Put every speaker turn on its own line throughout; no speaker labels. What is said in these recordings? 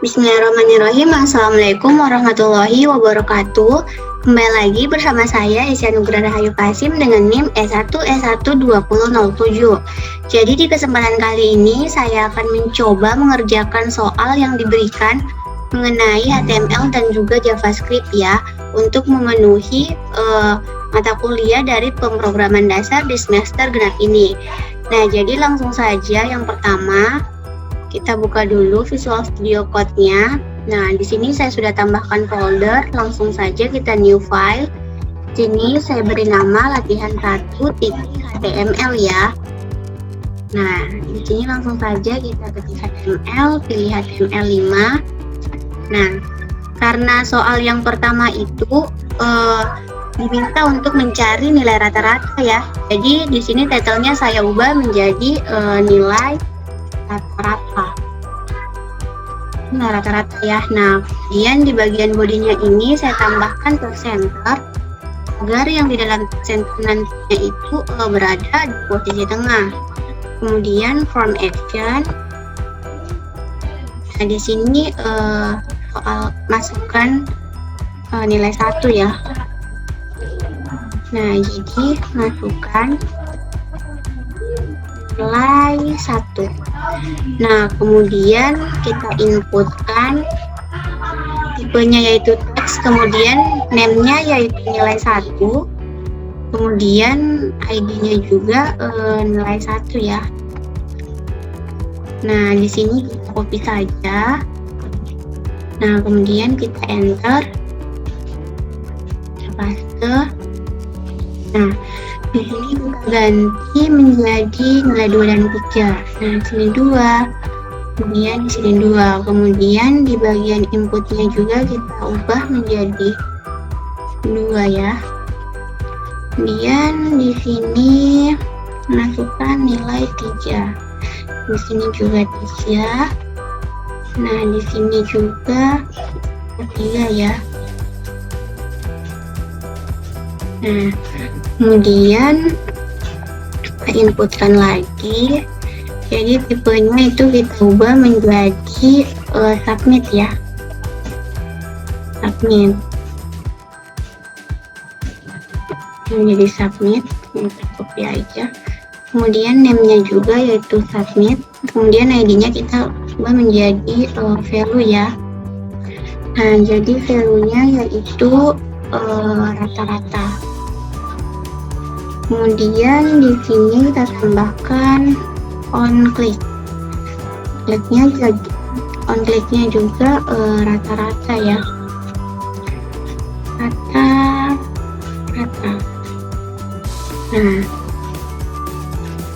Bismillahirrahmanirrahim. Assalamualaikum warahmatullahi wabarakatuh. Kembali lagi bersama saya Isya Nugra Rahayu Kasim dengan NIM S1S12007. Jadi di kesempatan kali ini saya akan mencoba mengerjakan soal yang diberikan mengenai HTML dan juga JavaScript ya, untuk memenuhi mata kuliah dari pemrograman dasar di semester genap ini. Nah, jadi langsung saja yang pertama kita buka dulu Visual Studio Code-nya. Nah, di sini saya sudah tambahkan folder. Langsung saja kita new file. Sini saya beri nama latihan1.html ya. Nah, di sini langsung saja kita ketik HTML, pilih HTML5. Nah, karena soal yang pertama itu diminta untuk mencari nilai rata-rata ya. Jadi di sini title-nya saya ubah menjadi nilai rata-rata ya. Nah, kemudian di bagian bodinya ini saya tambahkan center agar yang di dalam center nantinya itu berada di posisi tengah. Kemudian form action. Nah, di sini soal masukkan nilai 1 ya. Nah, jadi masukkan nilai 1. Nah, kemudian kita inputkan tipenya yaitu teks, kemudian name-nya yaitu nilai 1, kemudian ID-nya juga nilai 1 ya. Nah, di sini kita copy saja. Nah, kemudian kita enter, kita paste. Nah, di sini kita ganti menjadi nilai 2 dan 3. Nah, di sini 2, kemudian di sini 2. Kemudian di bagian inputnya juga kita ubah menjadi 2 ya. Kemudian di sini masukkan nilai 3. Di sini juga 3. Nah, di sini juga 3 ya. Nah, kemudian kita inputkan lagi. Jadi tipenya itu kita ubah menjadi submit ya. Submit. Menjadi submit. Kita copy aja. Kemudian name-nya juga yaitu submit. Kemudian ID-nya kita ubah menjadi value ya. Nah, jadi value-nya yaitu rata-rata. Kemudian di sini kita tambahkan on click. On clicknya juga rata-rata ya. Rata-rata. Nah,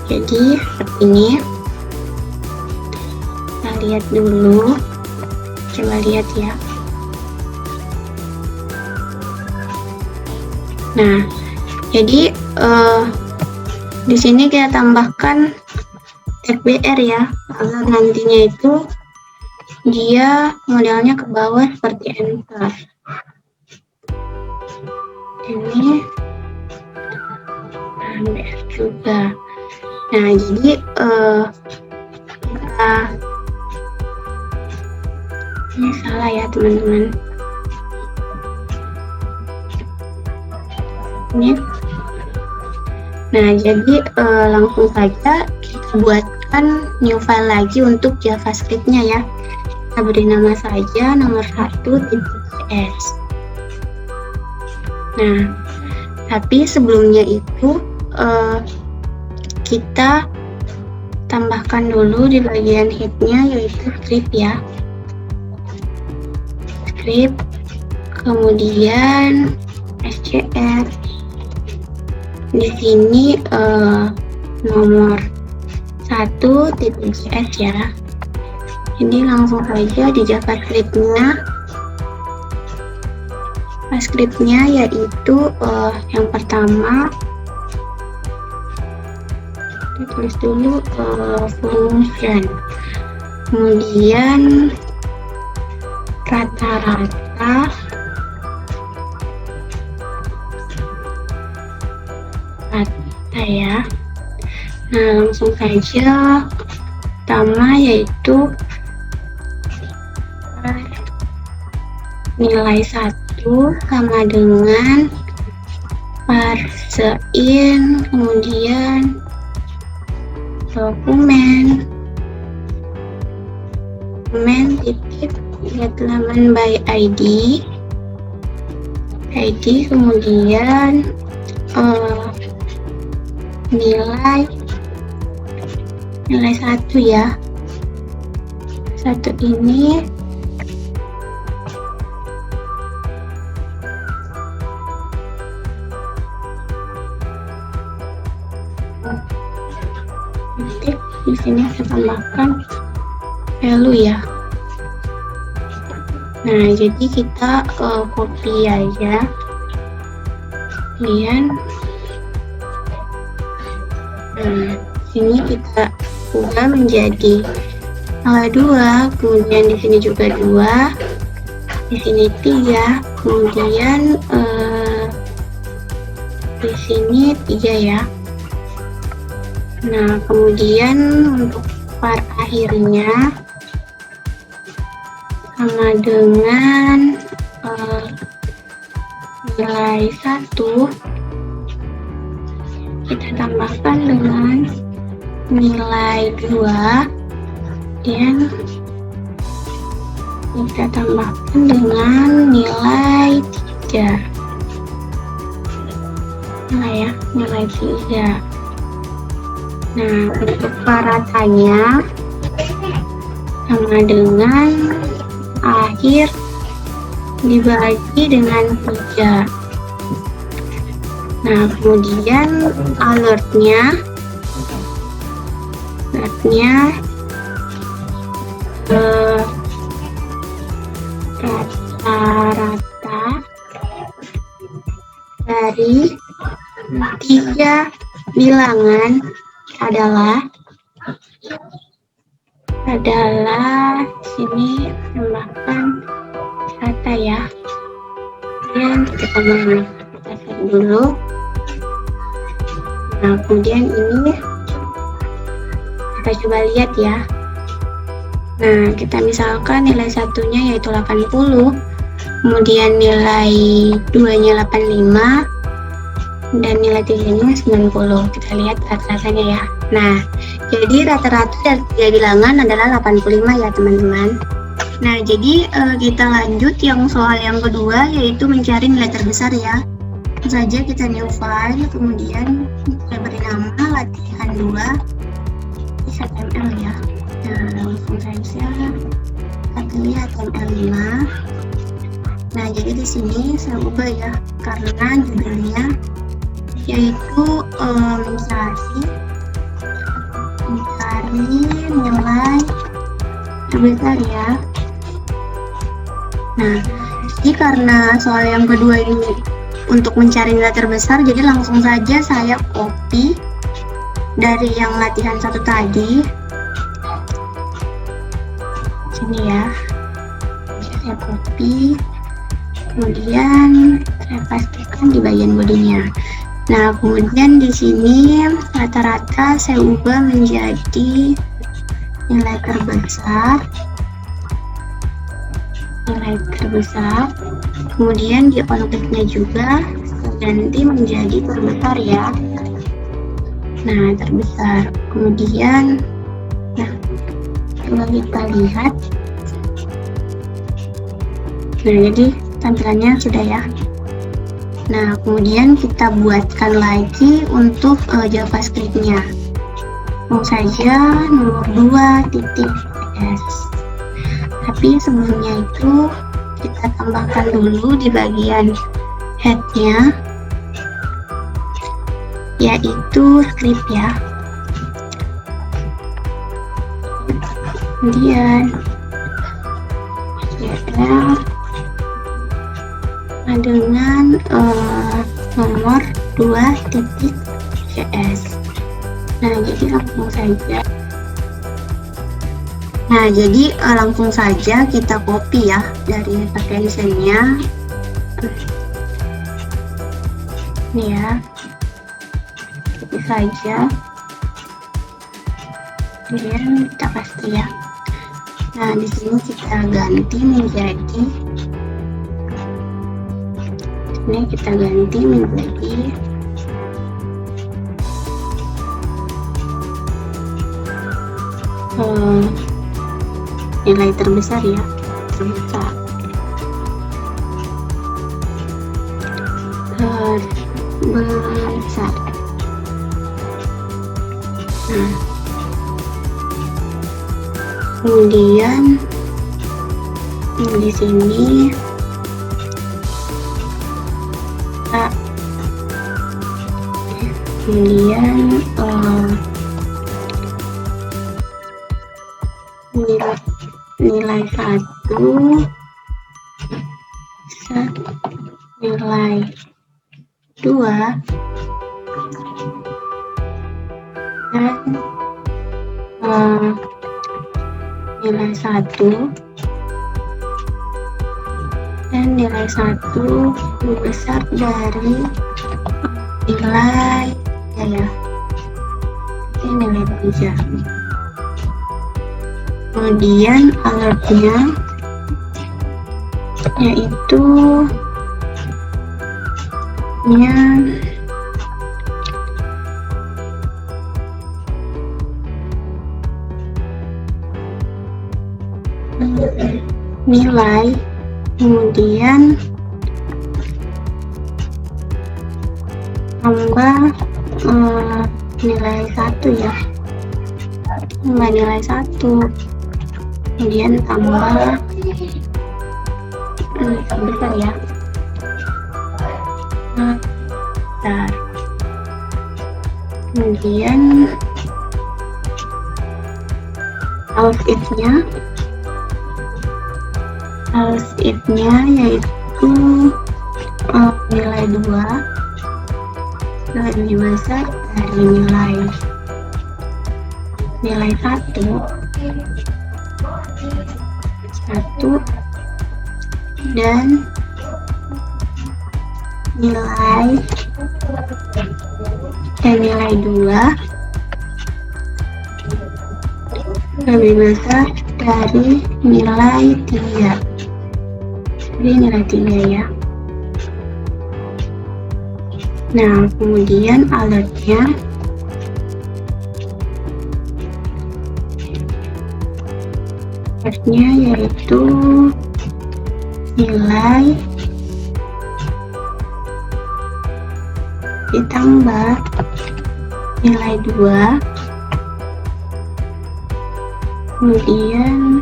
jadi seperti ini. Kita lihat dulu. Coba lihat ya. Nah, jadi di sini kita tambahkan tag BR ya, agar nantinya itu dia modelnya ke bawah seperti enter. Ini BR juga. Nah, jadi ini salah ya teman-teman. Nah, jadi langsung saja kita buatkan new file lagi untuk JavaScript-nya ya. Kita beri nama saja nomor1.js. Nah, tapi sebelumnya itu kita tambahkan dulu di bagian head-nya yaitu script ya. Script, kemudian SCR. Di sini nomor 1.js ya. Ini langsung saja di JavaScript-nya yaitu yang pertama kita tulis dulu function, kemudian rata-rata, ya. Nah, langsung saja pertama yaitu nilai 1 sama dengan parsein, kemudian dokumen titik get elemen by ID, kemudian nilai 1 ya, 1 ini titik, di sini saya tambahkan value ya. Nah, jadi kita copy aja, kemudian sini kita ubah menjadi angka 2, kemudian di sini juga 2, di sini 3, kemudian di sini 3 ya. Nah, kemudian untuk part akhirnya sama dengan nilai 1 kita tambahkan dengan nilai 2 dan kita tambahkan dengan nilai 3 nilai 3. Nah, untuk paratanya sama dengan akhir dibagi dengan 3. Nah, kemudian alertnya rata-rata dari 3 bilangan adalah sini tambahkan rata ya. Kemudian kita set dulu. Nah, kemudian ini kita coba lihat ya. Nah, kita misalkan nilai 1-nya yaitu 80, kemudian nilai 2-nya 85, dan nilai 3-nya 90. Kita lihat rata-ratanya ya. Nah, jadi rata-rata dari 3 bilangan adalah 85 ya teman-teman. Nah, jadi kita lanjut yang soal yang kedua, yaitu mencari nilai terbesar ya. Langsung saja kita new file, kemudian kita beri nama latihan 2 HTML ya. Nah, langsung saja kita pilih HTML5. Nah, jadi di sini saya ubah ya, karena judulnya yaitu mencari nilai terbesar ya. Nah, jadi karena soal yang kedua ini untuk mencari nilai terbesar, jadi langsung saja saya copy dari yang latihan 1 tadi. Sini ya, saya copy, kemudian saya pastikan di bagian bodinya. Nah, kemudian di sini rata-rata saya ubah menjadi nilai terbesar, kemudian di on-click-nya juga ganti menjadi terbesar ya. Nah, terbesar, kemudian coba kita lihat. Nah, jadi tampilannya sudah ya. Nah, kemudian kita buatkan lagi untuk JavaScript-nya. Mau saja nomor 2.s. Tapi sebelumnya itu kita tambahkan dulu di bagian head-nya, yaitu script ya. Kemudian dengan nomor 2.js. Nah, jadi langsung saja kita copy ya dari application-nya. Ini ya, copy saja, kemudian kita paste ya. Nah, di sini kita ganti menjadi Ini kita ganti menjadi nilai terbesar ya, terbesar. Terbesar. Nah, kemudian di sini kemudian nilai 1, nilai 2, dan nilai 1 dan nilai 1 lebih besar dari nilai ya, ini nilai 3. Kemudian alertnya yaitu nilai, kemudian tambah nilai 1 ya, tambah nilai 1, kemudian tambah besar ya, besar. Kemudian else if-nya yaitu nilai 2 lebih besar dari nilai 1 dan nilai 2 lebih besar dari nilai 3. Jadi nilai 3 ya. Nah, kemudian alertnya yaitu nilai ditambah nilai 2, kemudian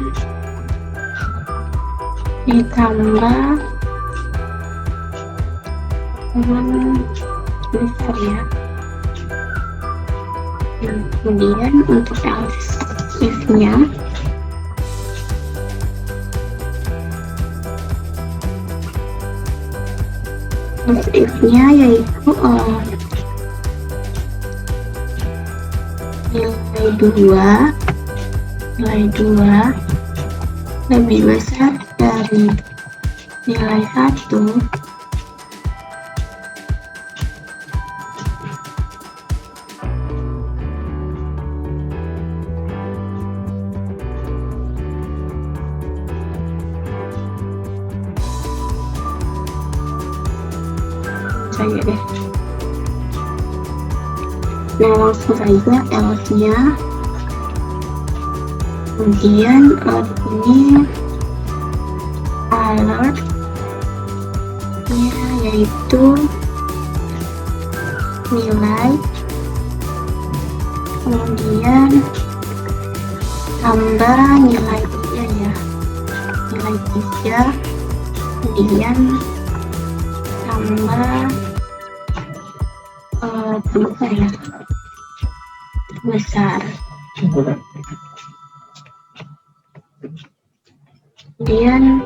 ditambah besar ya. Kemudian untuk else if-nya yaitu nilai 2 lebih besar dari nilai 1 saja deh. Nah, langsung saja else-nya. Kemudian ini alert yaitu nilai, kemudian tambah nilai 3 ya, nilai 3, kemudian tambah terbesar ya, terbesar. Kemudian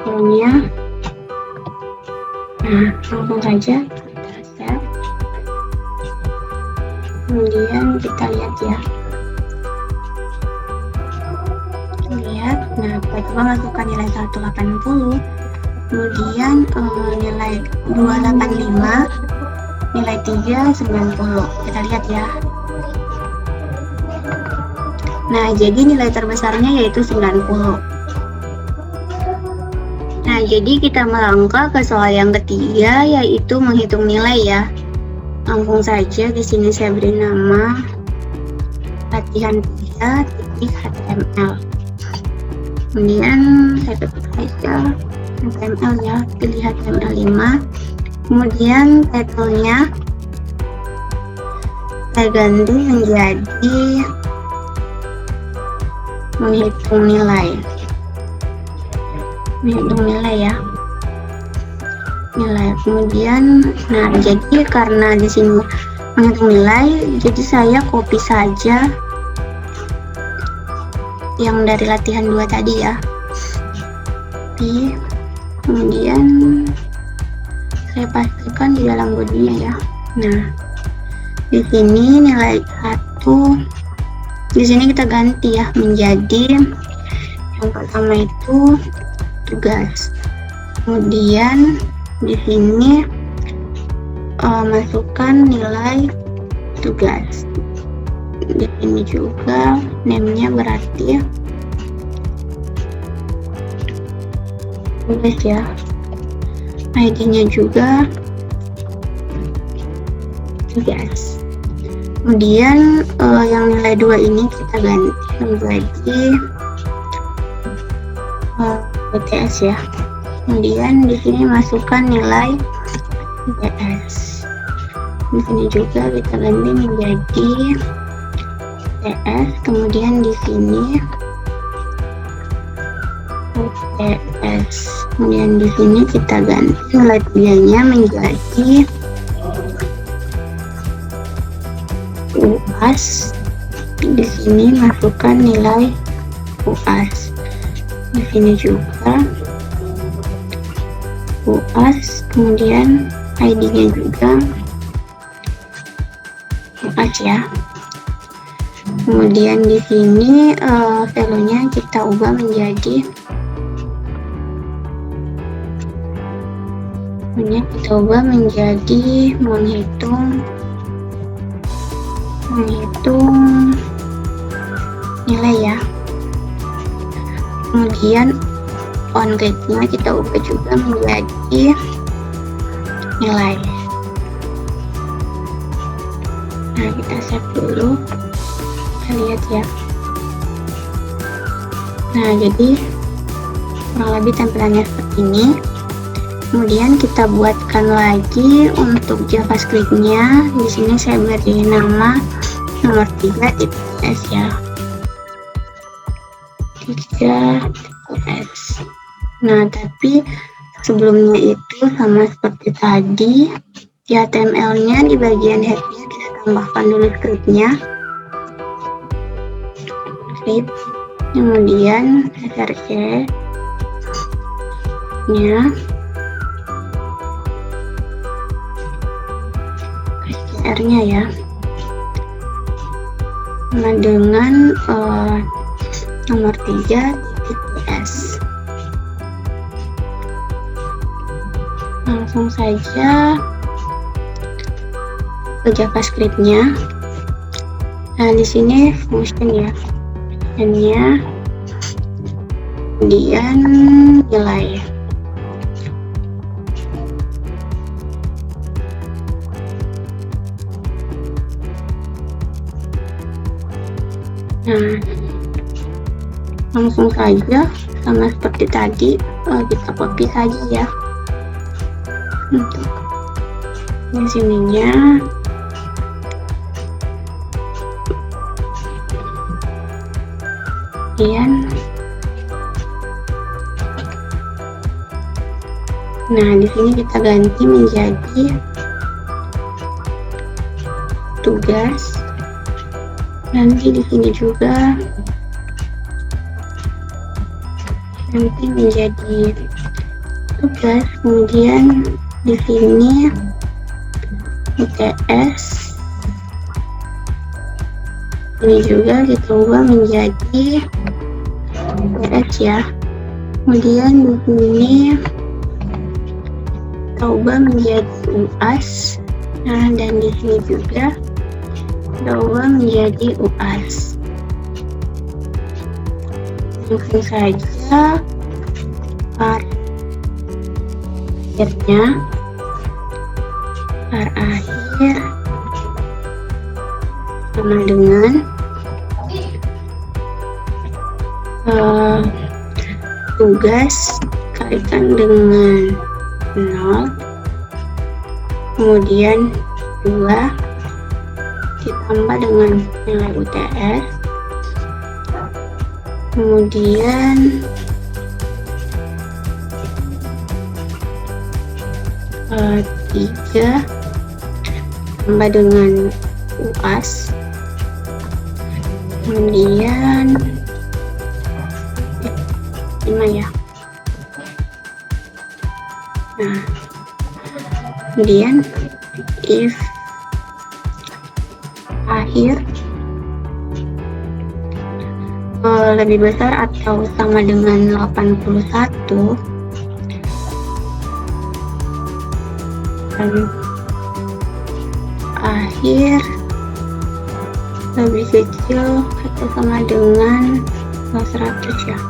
pokoknya, nah langsung saja kita set. Kemudian kita lihat ya, lihat. Nah, coba masukkan nilai 180, kemudian nilai 285, nilai 3 90. Kita lihat ya. Nah, jadi nilai terbesarnya yaitu 90. Nah, jadi kita melangkah ke soal yang ketiga, yaitu menghitung nilai ya. Langsung saja di sini saya beri nama latihan 3.html. Kemudian saya ketik saja HTML ya, pilih HTML5. Kemudian title-nya saya ganti menjadi menghitung nilai. Menghitung nilai ya. Nilai. Kemudian, nah jadi karena di sini menghitung nilai, jadi saya copy saja yang dari latihan 2 tadi ya. Kemudian saya pastikan di dalam bodinya ya. Nah, di sini nilai 1, di sini kita ganti ya menjadi yang pertama itu tugas. Kemudian di sini masukkan nilai tugas. Di sini juga name-nya berarti tugas ya. ID-nya juga tugas. Kemudian yang nilai 2 ini kita ganti menjadi BTS ya. Kemudian di sini masukkan nilai BTS. Di sini juga kita ganti menjadi BTS. Kemudian di sini BTS. Kemudian di sini kita ganti nilai 3-nya menjadi UAS. Di sini masukkan nilai UAS. Di sini juga UAS, kemudian ID-nya juga UAS ya. Kemudian di sini value-nya kita ubah menjadi menghitung nilai ya. Kemudian on click-nya kita ubah juga menjadi nilai. Nah, kita save dulu, kita lihat ya. Nah, jadi kurang lebih tampilannya seperti ini. Kemudian kita buatkan lagi untuk JavaScript-nya. Di sini saya beri nama nomor 3.s ya. 3.s. Nah, tapi sebelumnya itu sama seperti tadi, di HTML-nya di bagian head-nya kita tambahkan dulu script-nya. Kemudian src-nya. STR-nya ya. Nah, dengan nomor 3.s. Langsung saja ke JavaScript-nya. Nah, di sini function ya. Function-nya kemudian nilai. Nah, langsung saja sama seperti tadi, kita copy saja ya untuk di sininya. Kemudian nah, di sini kita ganti menjadi tugas. Nanti di sini juga nanti menjadi tugas. Kemudian di sini BTS. Ini juga kita ubah menjadi BTS ya. Kemudian di sini kita ubah menjadi UAS. Nah, dan di sini juga kita ubah menjadi UAS. Langsung saja akhirnya akhir sama dengan tugas kalikan dengan 0, kemudian 2 ditambah dengan nilai UTS, kemudian 3 tambah dengan UAS, kemudian 5 ya. Nah, kemudian if akhir lebih besar atau sama dengan 81 dan akhir lebih kecil atau sama dengan 100 ya.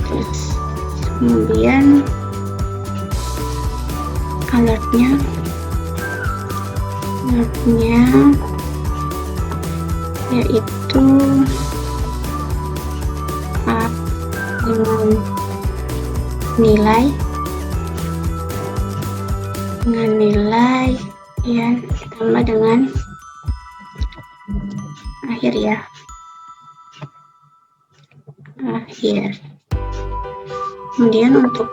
Terus kemudian alertnya yaitu dengan nilai yang ditambah dengan akhir ya, akhir. Kemudian untuk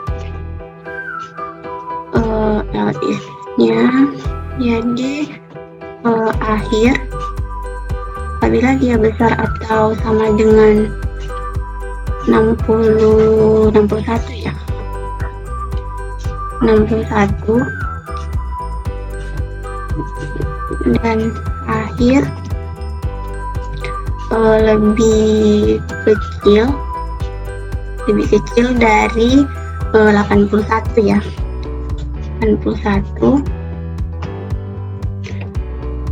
else-nya jadi akhir apabila dia besar atau sama dengan 61 ya, 61, dan akhir lebih kecil dari 81 ya, 81.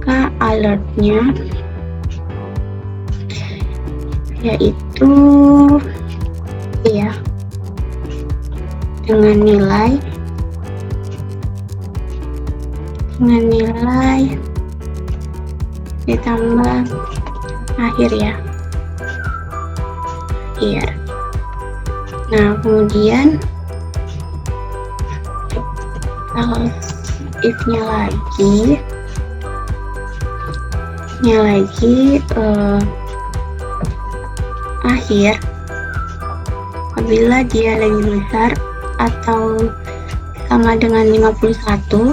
Maka alertnya yaitu ya dengan nilai ditambah akhir ya, akhir. Nah, kemudian kalau if-nya lagi akhir apabila dia lebih besar atau sama dengan 51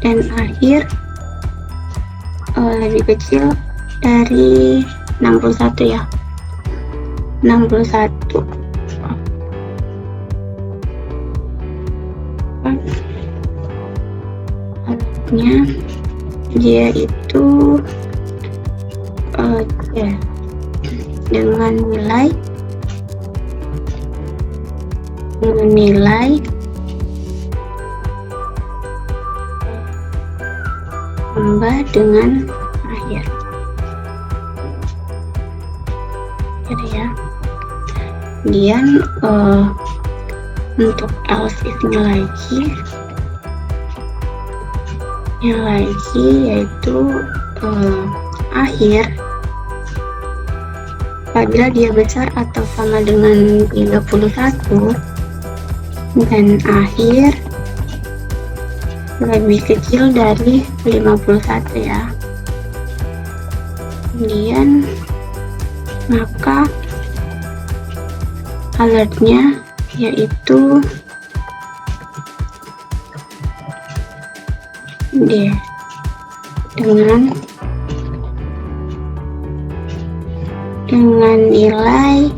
dan akhir lebih kecil dari 61 ya, 61. Alatnya dia itu dengan nilai tambah dengan akhir. Jadi ya. Kemudian untuk else if-nya lagi yaitu akhir apabila dia besar atau sama dengan 31 dan akhir lebih kecil dari 51 ya. Kemudian maka alertnya yaitu dengan nilai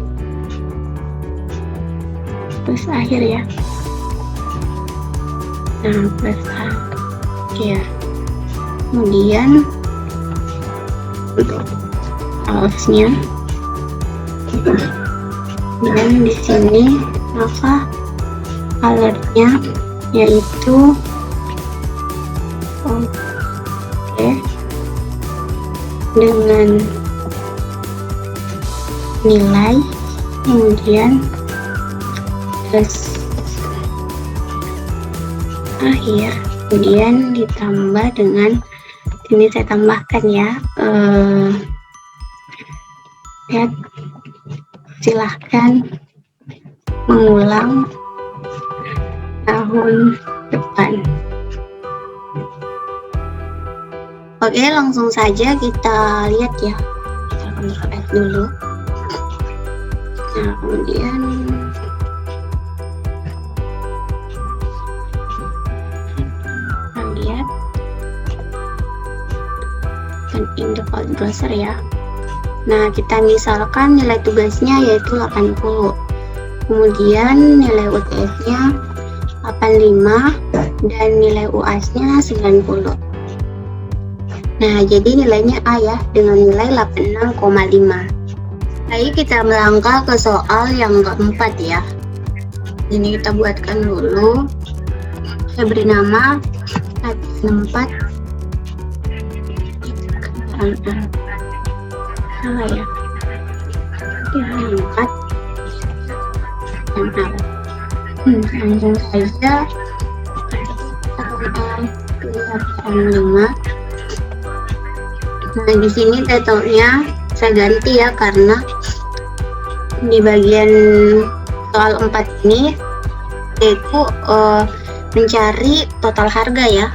plus akhir ya. Nah, plus akhir. Kemudian untuk else-nya dan di sini maka alertnya yaitu dengan nilai, kemudian akhir, kemudian ditambah dengan, ini saya tambahkan ya, silahkan mengulang tahun depan. Oke, langsung saja kita lihat ya. Kita Ctrl F dulu. Nah, kemudian kita lihat dan in default browser ya. Nah, kita misalkan nilai tugasnya yaitu 80. Kemudian nilai UTS-nya 85 dan nilai UAS-nya 90. Nah, jadi nilainya A ya, dengan nilai 86,5. Baik, kita melangkah ke soal yang keempat ya. Ini kita buatkan dulu. Saya beri nama latihan 4. Salah ya. Latihan 4. Langsung saja latihan 5. Nah, di sini title-nya saya ganti ya, karena di bagian soal 4 ini yaitu mencari total harga ya.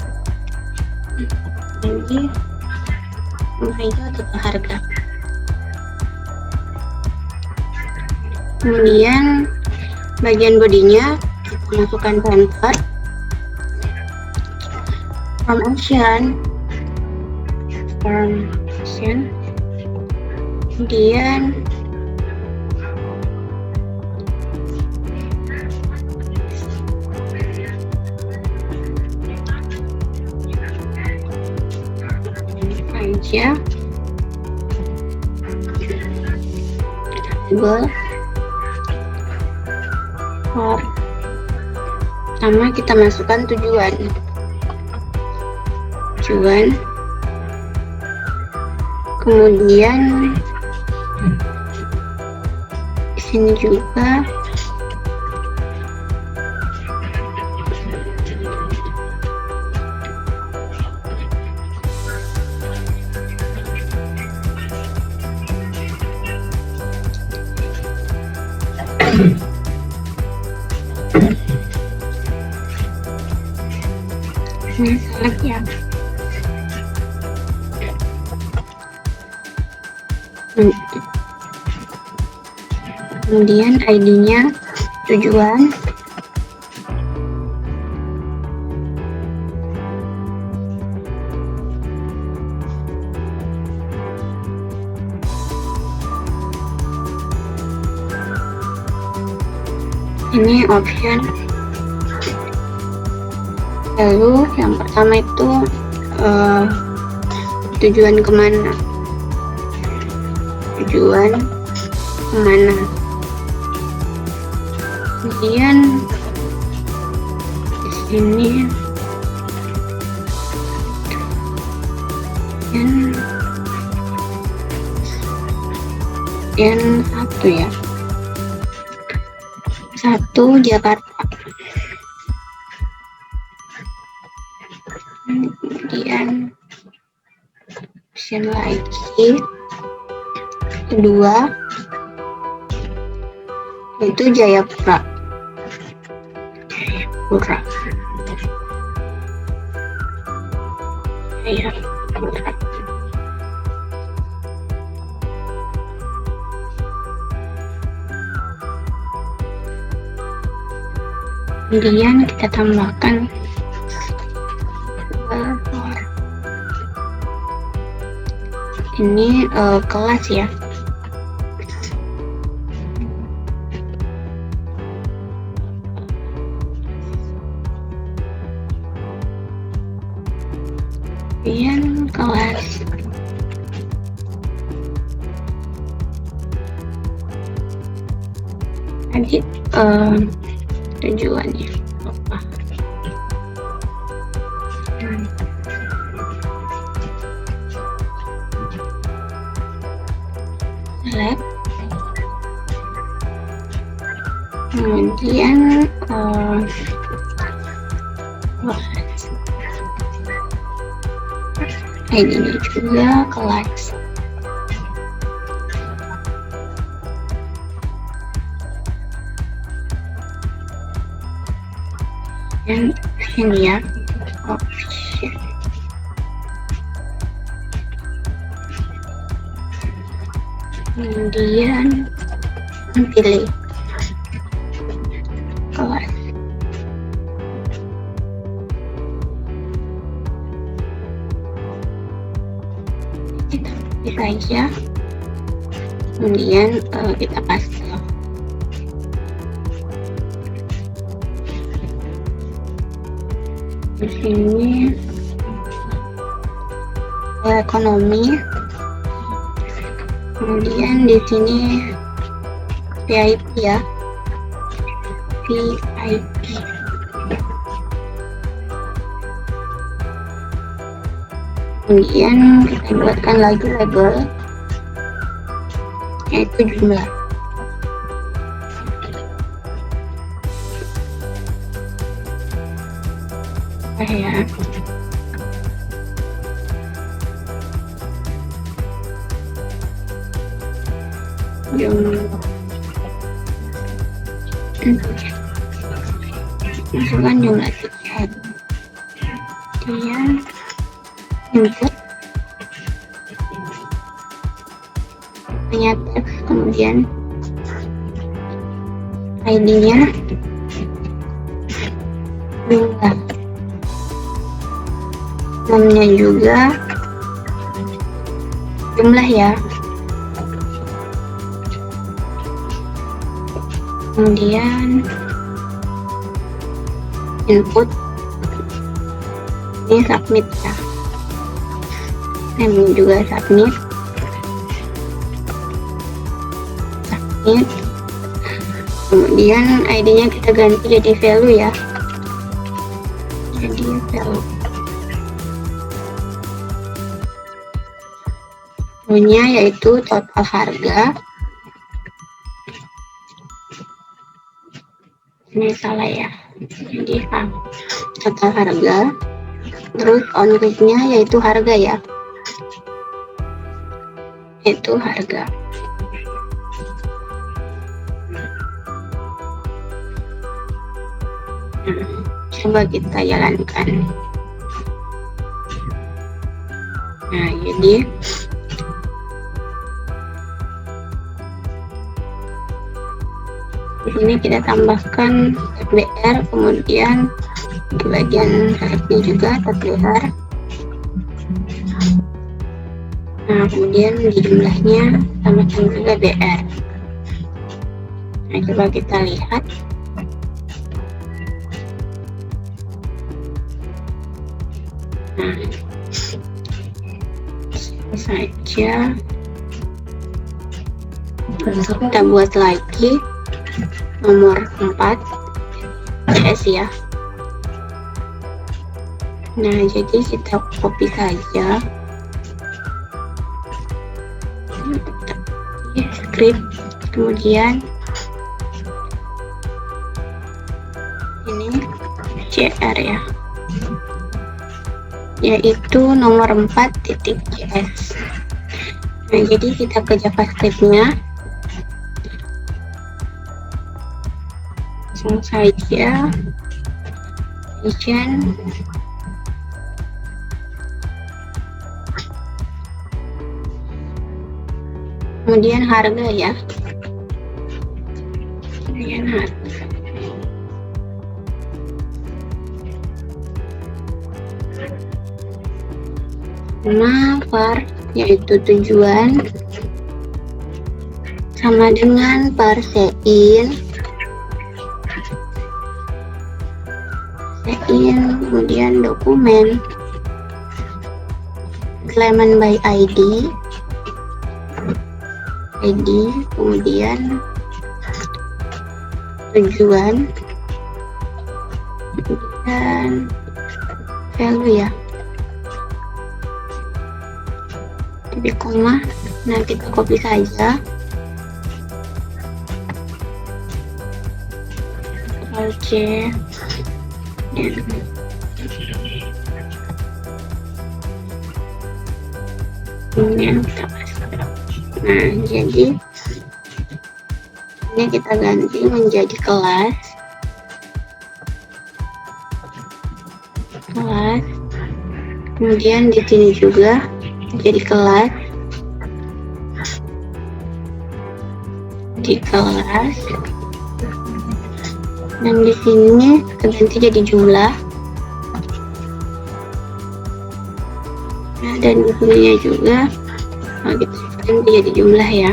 Jadi itu total harga. Kemudian bagian bodinya kita masukkan center, promotion, kemudian aja sama kita masukkan tujuan, kemudian di sini juga ini salah ya. Kemudian ID-nya tujuan, ini option. Lalu yang pertama itu tujuan kemana, kemudian di sini yang satu ya, 1 Jakarta. Kemudian option lagi kedua itu Jayapura. Kemudian kita tambahkan ini kelas ya. Kemudian kelas tadi tujuannya apa? select, kemudian ini juga kelas. Dan ini ya, option. Kemudian pilih kelas. Kita pilih saja, kemudian kita paste. Di sini ekonomi, kemudian di sini VIP ya, VIP. Kemudian kita buatkan lagi label, yaitu jumlah. Ya, masukkan jumlah tiket, kemudian input teks, kemudian ID-nya jumlah, namanya juga jumlah ya. Kemudian input, ini submit ya, ini juga submit, kemudian ID-nya kita ganti jadi value ya, jadi value. Punya yaitu total harga, ini salah ya, jadi total harga, terus on click-nya yaitu harga ya, itu harga. Coba kita jalankan. Nah, jadi di sini kita tambahkan BR, kemudian di bagian seleknya juga BR. Nah, kemudian di jumlahnya tambahkan juga BR. Nah, coba kita lihat. Nah, saja kita buat lagi nomor 4 CS ya. Nah, jadi kita copy saja script, kemudian ini CR ya, yaitu nomor 4.js. Nah, jadi kita ke JavaScript-nya, langsung saja region, kemudian harga ya, kemudian harga. Var yaitu tujuan, sama dengan parsein, kemudian dokumen, claimant by ID, kemudian tujuan, dan value ya, titik koma. Nah, kita copy saja Ctrl C. Ini nah, jadi ini kita ganti menjadi kelas. Kemudian di sini juga jadi kelas. Dan di sini kita ganti jadi jumlah. Nah, dan di sini juga kita ganti jadi jumlah ya.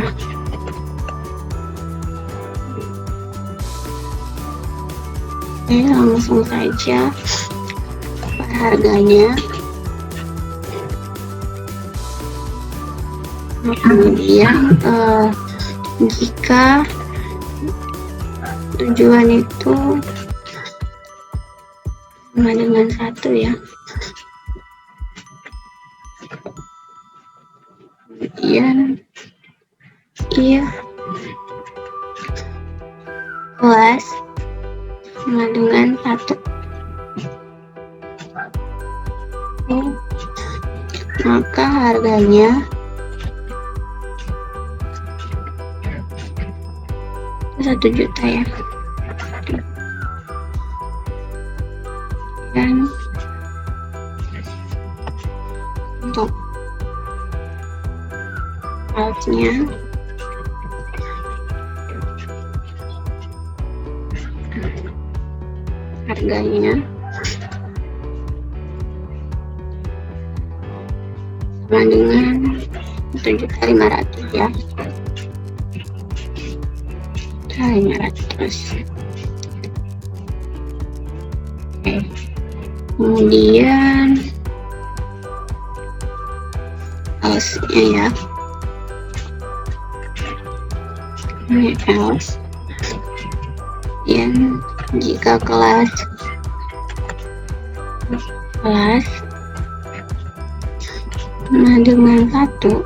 Oke, langsung saja harganya. Nah, kemudian jika tujuan itu sama dengan 1 ya, kemudian kelas sama dengan 1. Maka harganya 1 juta ya. Dan untuk outnya harganya sama dengan 7.500 ya. 500. Oke. Kemudian else-nya ya. Ini else. Yang jika kelas sama dengan 1,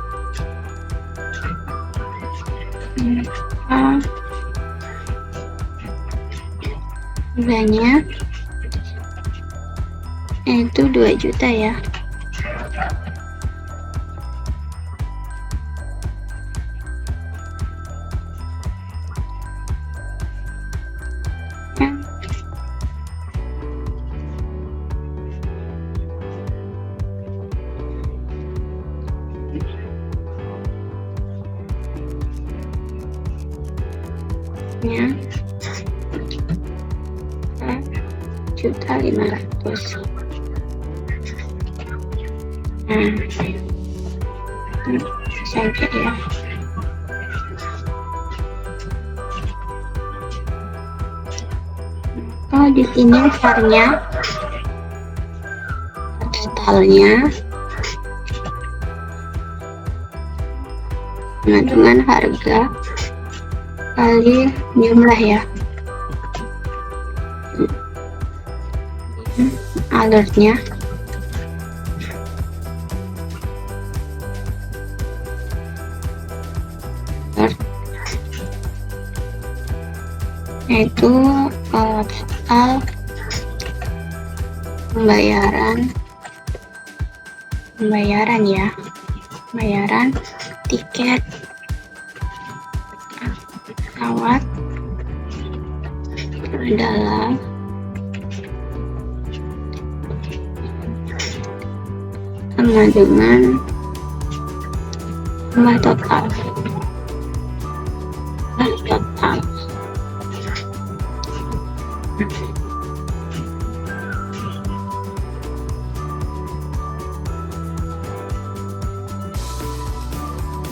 harganya itu 2 juta ya. Ya. 1.500.000. Nah, ini saja ya. Oh, di sini varnya totalnya dengan harga kali jumlah ya. Alertnya itu total pembayaran ya, pembayaran tiket pesawat adalah sama dengan jumlah total.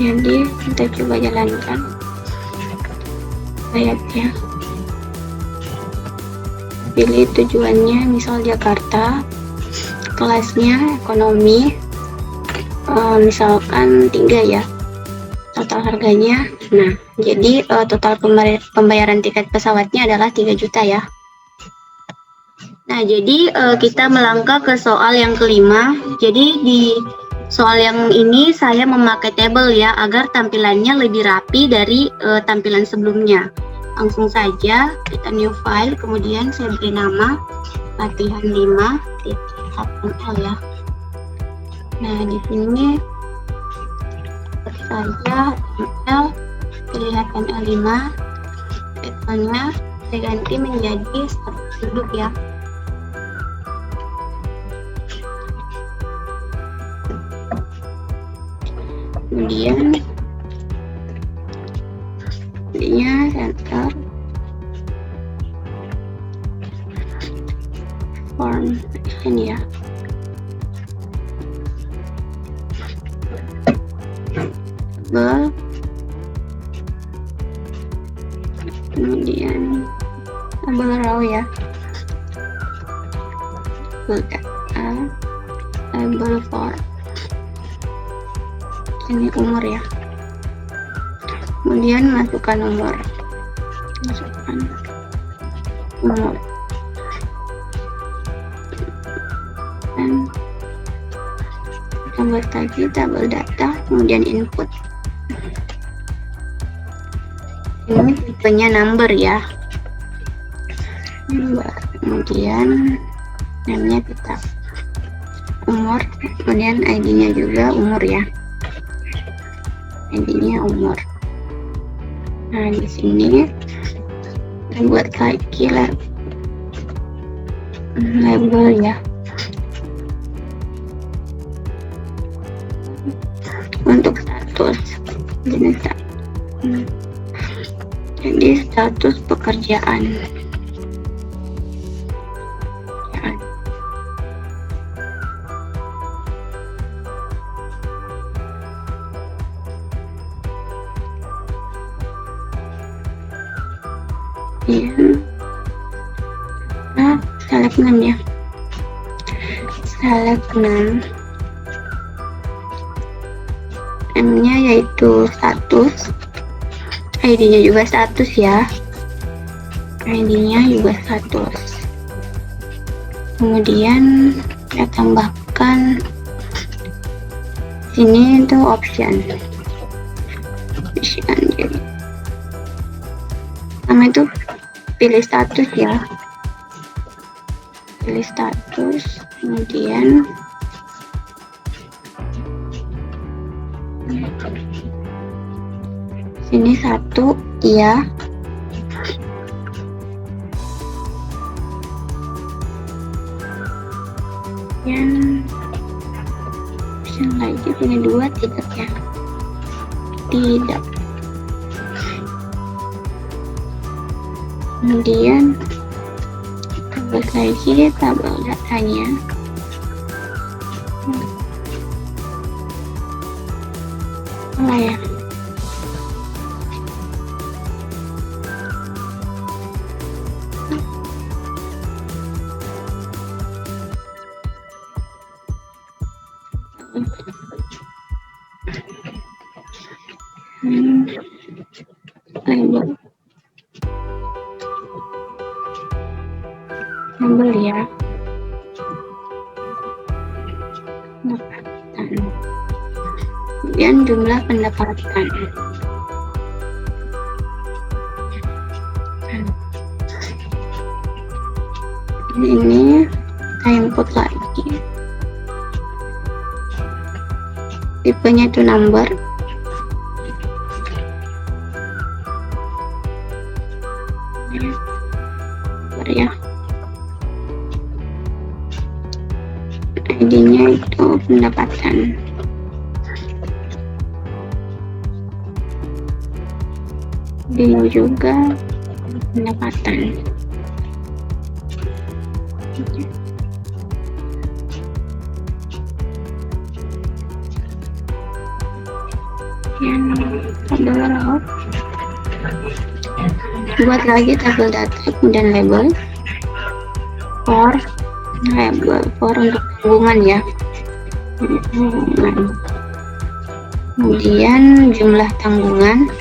Jadi kita coba jalankan layaknya. Pilih tujuannya, misal Jakarta, kelasnya ekonomi, misalkan 3 ya, total harganya. Nah, jadi total pembayaran tiket pesawatnya adalah 3 juta ya. Nah, jadi kita melangkah ke soal yang kelima. Jadi di soal yang ini saya memakai tabel ya, agar tampilannya lebih rapi dari tampilan sebelumnya. Langsung saja kita new file, kemudian saya beri nama latihan 5.html ya. Nah, di sini seperti saja HTML, pilih HTML5, backgroundnya saya ganti menjadi status duduk ya. Kemudian ininya center form ini ya. Kemudian label row ya, label for ini umur ya, kemudian masukkan umur, dan kita buat lagi tabel data, kemudian input. Ini tipenya number ya, number, kemudian namanya kita umur, kemudian ID-nya juga umur ya, ID-nya umur. Nah, di sini kita buat lagi label ya, untuk status jenis jadi status pekerjaan. Ya, nah, select 6 ya, select 6, M-nya yaitu status, ID-nya juga status ya, ID-nya juga status. Kemudian kita tambahkan sini itu option, jadi nama itu pilih status ya, pilih status, kemudian sini 1 iya, yang option lagi punya 2 tidak ya, tidak. Kemudian buat lagi tabel datanya, ya, label ya, pendapatan, kemudian jumlah pendapatan. Ini kita input lagi, tipenya itu number, ya, ID-nya itu pendapatan, ini juga pendapatan. Yang tabel, buat lagi tabel data, kemudian label for, label for untuk tanggungan ya, kemudian jumlah tanggungan,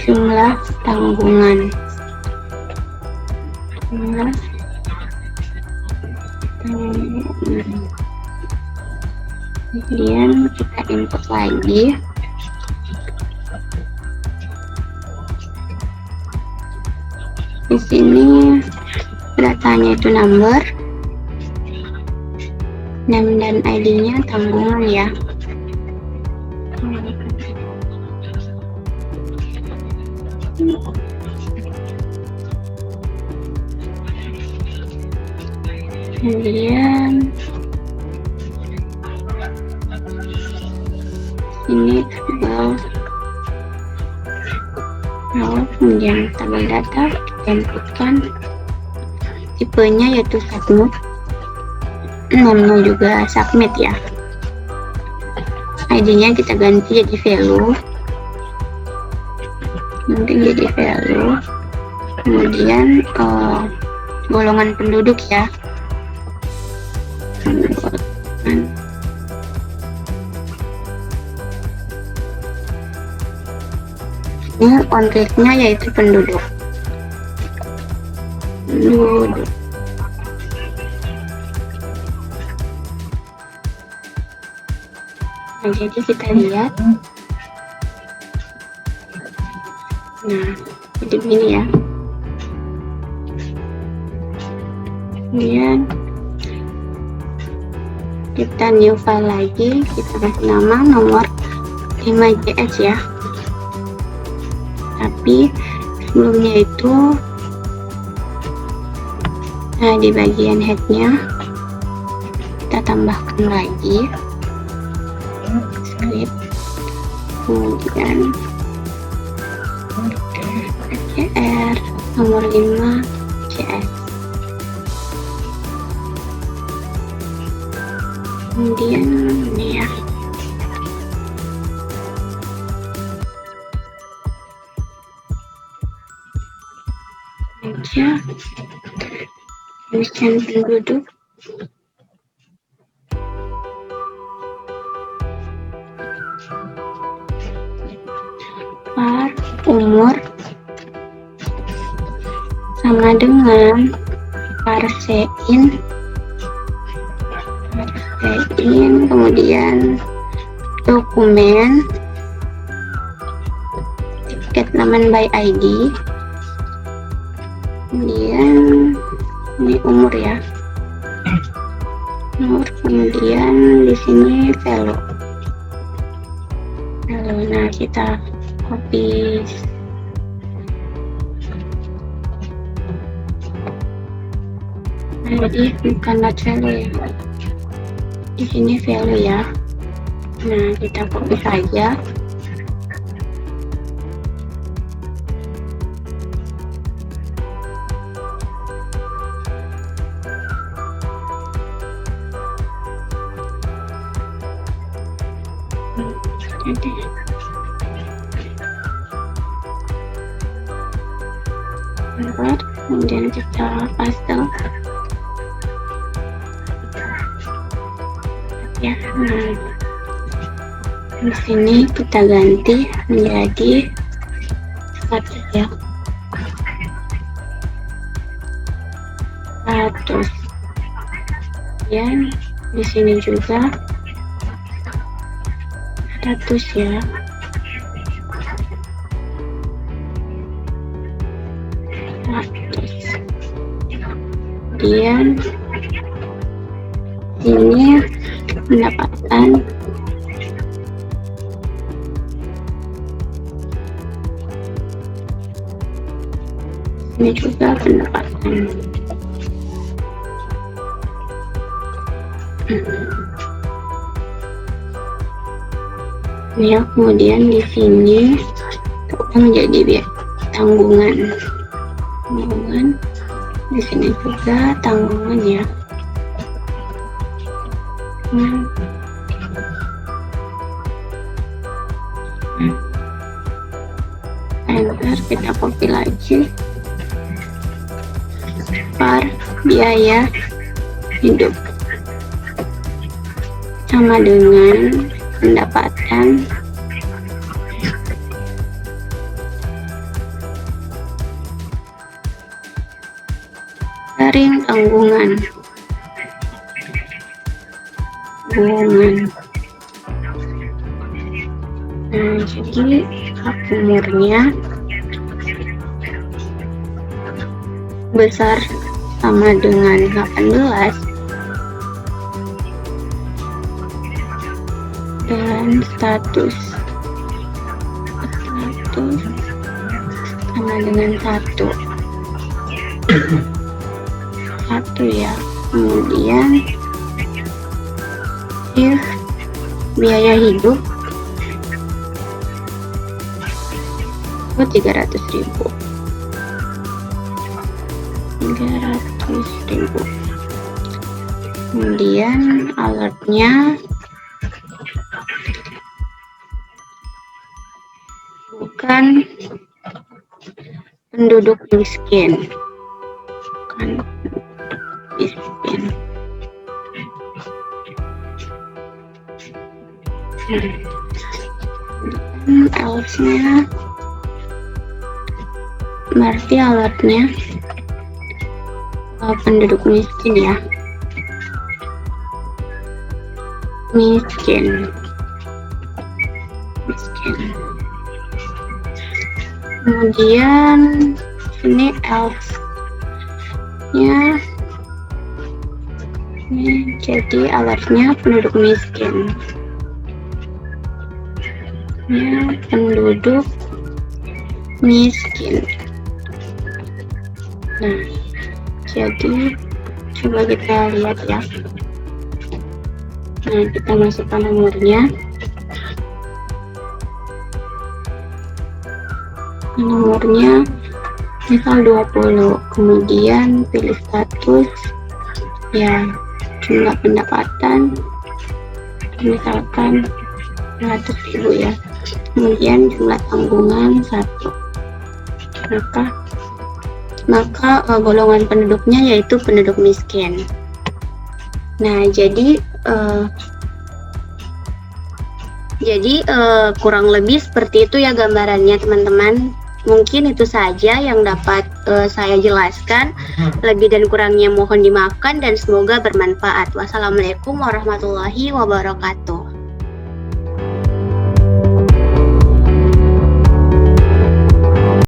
jumlah tanggungan, jumlah tanggungan. Kemudian kita input lagi Di sini datanya itu number, name dan ID-nya tanggungan ya. Kemudian ini kemudian tabel data kita inputkan, tipenya yaitu submit, namanya juga submit ya. ID-nya kita ganti jadi value, nanti jadi value, kemudian golongan penduduk ya. Ini konteksnya yaitu penduduk. Nah, jadi kita lihat. Nah, jadi begini ya. Kemudian kita new file lagi, kita kasih nama nomor 5JS ya. Tapi sebelumnya itu, nah di bagian headnya kita tambahkan lagi script, kemudian CR nomor 5 CS, kemudian ini ya. Tulisan penduduk, umur sama dengan parsein, kemudian dokumen, tiket laman by ID, kemudian ini umur ya, umur, kemudian di sini value. Nah kita copy jadi bukan value ya, di sini value ya. Nah kita copy saja. Kemudian kita paste ya. Nah di sini kita ganti menjadi status ya, status. Kemudian di sini juga status ya. Kemudian ini pendapatan, ini juga pendapatan. Ya, kemudian di sini kita menjadi tanggungan. Di sini juga tanggungan ya. Enter, kita copy lagi. Per biaya hidup sama dengan pendapatan garing tanggungan. Nah, jadi hak umurnya besar sama dengan 18 dan status sama dengan 1 ya. Kemudian if biaya hidup 300.000. Kemudian alertnya bukan penduduk miskin, alertnya berarti alertnya penduduk miskin ya, miskin. Kemudian ini else nya ini jadi alertnya penduduk miskin ya, penduduk miskin. Nah, jadi coba kita lihat ya. Nah, kita masukkan nomornya. Nomornya misal 20, kemudian pilih status ya, jumlah pendapatan misalkan 100.000 ya, kemudian jumlah tanggungan 1, maka golongan penduduknya yaitu penduduk miskin. Nah, jadi kurang lebih seperti itu ya gambarannya teman-teman. Mungkin itu saja yang dapat saya jelaskan. Lebih dan kurangnya mohon dimaafkan dan semoga bermanfaat. Wassalamualaikum warahmatullahi wabarakatuh.